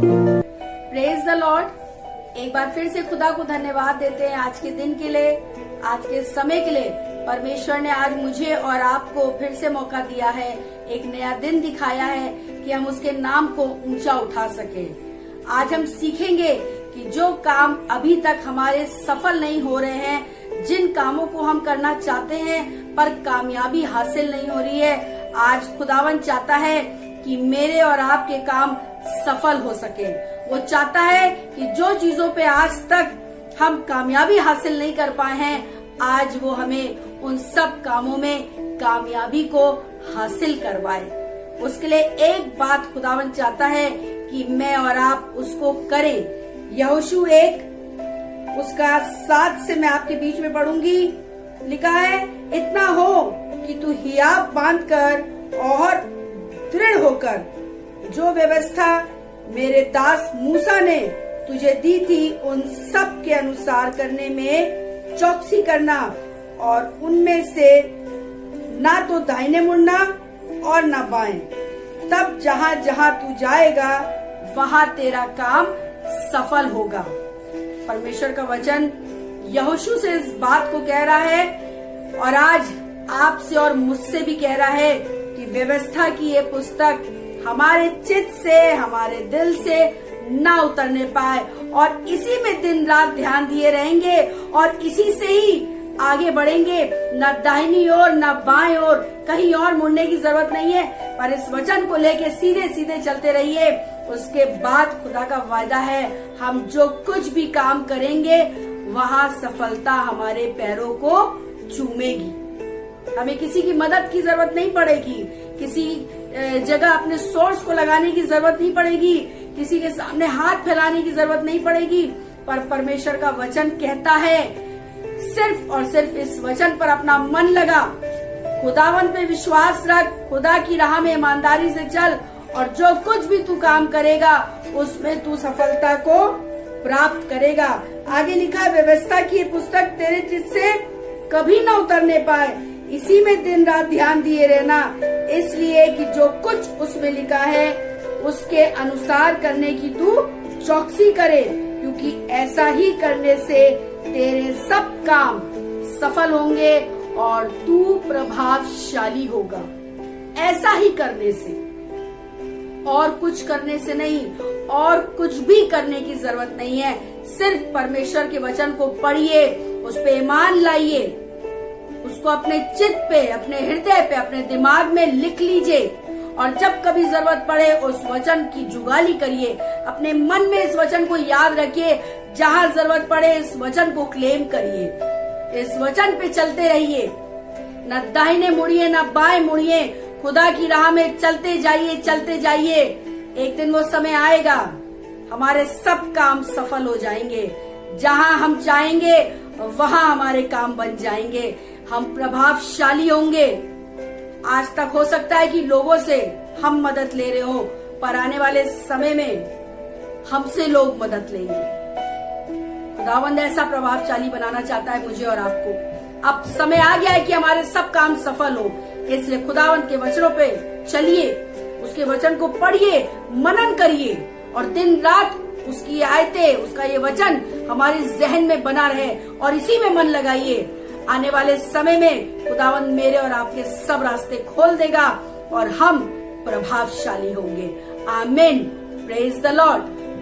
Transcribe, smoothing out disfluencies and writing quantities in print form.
Praise the Lord. एक बार फिर से खुदा को धन्यवाद देते हैं आज के दिन के लिए, आज के समय के लिए। परमेश्वर ने आज मुझे और आपको फिर से मौका दिया है, एक नया दिन दिखाया है कि हम उसके नाम को ऊंचा उठा सके। आज हम सीखेंगे कि जो काम अभी तक हमारे सफल नहीं हो रहे हैं, जिन कामों को हम करना चाहते हैं पर कामयाबी हासिल नहीं हो रही है, आज खुदावन चाहता है कि मेरे और आपके काम सफल हो सके। वो चाहता है कि जो चीजों पे आज तक हम कामयाबी हासिल नहीं कर पाए हैं, आज वो हमें उन सब कामों में कामयाबी को हासिल करवाए। उसके लिए एक बात खुदावन चाहता है कि मैं और आप उसको करें। यहोशू 1 उसका 7 से मैं आपके बीच में पढ़ूंगी। लिखा है, इतना हो कि तू हियाव बांधकर और दृढ़ होकर जो व्यवस्था मेरे दास मूसा ने तुझे दी थी उन सब के अनुसार करने में चौकसी करना, और उनमें से ना तो दाहिने मुड़ना और ना बाएं। तब जहाँ जहाँ तू जाएगा वहाँ तेरा काम सफल होगा। परमेश्वर का वचन यहोशू से इस बात को कह रहा है और आज आपसे और मुझसे भी कह रहा है कि व्यवस्था की ये पुस्तक हमारे चित्त से, हमारे दिल से ना उतरने पाए और इसी में दिन रात ध्यान दिए रहेंगे और इसी से ही आगे बढ़ेंगे। न दाहिनी ओर न बाएं ओर, कहीं और मुड़ने की जरूरत नहीं है, पर इस वचन को लेके सीधे सीधे चलते रहिए। उसके बाद खुदा का वायदा है, हम जो कुछ भी काम करेंगे वहाँ सफलता हमारे पैरों को चूमेगी। हमें किसी की मदद की जरूरत नहीं पड़ेगी, किसी जगह अपने सोर्स को लगाने की जरूरत नहीं पड़ेगी, किसी के सामने हाथ फैलाने की जरूरत नहीं पड़ेगी। पर परमेश्वर का वचन कहता है, सिर्फ और सिर्फ इस वचन पर अपना मन लगा, खुदावन पे विश्वास रख, खुदा की राह में ईमानदारी से चल और जो कुछ भी तू काम करेगा उसमें तू सफलता को प्राप्त करेगा। आगे लिखा है, व्यवस्था की पुस्तक तेरे चित्त से कभी न उतरने पाए, इसी में दिन रात ध्यान दिए रहना, इसलिए कि जो कुछ उसमें लिखा है उसके अनुसार करने की तू चौकसी करे, क्योंकि ऐसा ही करने से तेरे सब काम सफल होंगे और तू प्रभावशाली होगा। ऐसा ही करने से, और कुछ करने से नहीं, और कुछ भी करने की जरूरत नहीं है। सिर्फ परमेश्वर के वचन को पढ़िए, उस पे ईमान लाइए, उसको अपने चित्त पे, अपने हृदय पे, अपने दिमाग में लिख लीजिए और जब कभी जरूरत पड़े उस वचन की जुगाली करिए। अपने मन में इस वचन को याद रखिए, जहाँ जरूरत पड़े इस वचन को क्लेम करिए, इस वचन पे चलते रहिए। न दाहिने मुड़िए न बाएं मुड़िए, खुदा की राह में चलते जाइए, चलते जाइए। एक दिन वो समय आएगा, हमारे सब काम सफल हो जाएंगे। जहाँ हम चाहेंगे वहाँ हमारे काम बन जाएंगे, हम प्रभावशाली होंगे। आज तक हो सकता है कि लोगों से हम मदद ले रहे हो, पर आने वाले समय में हमसे लोग मदद लेंगे। खुदावंद ऐसा प्रभावशाली बनाना चाहता है मुझे और आपको। अब समय आ गया है कि हमारे सब काम सफल हो, इसलिए खुदावंद के वचनों पे चलिए, उसके वचन को पढ़िए, मनन करिए और दिन रात उसकी आयतें, उसका ये वचन हमारे जहन में बना रहे और इसी में मन लगाइए। आने वाले समय में खुदावंद मेरे और आपके सब रास्ते खोल देगा और हम प्रभावशाली होंगे। आमीन। Praise the Lord.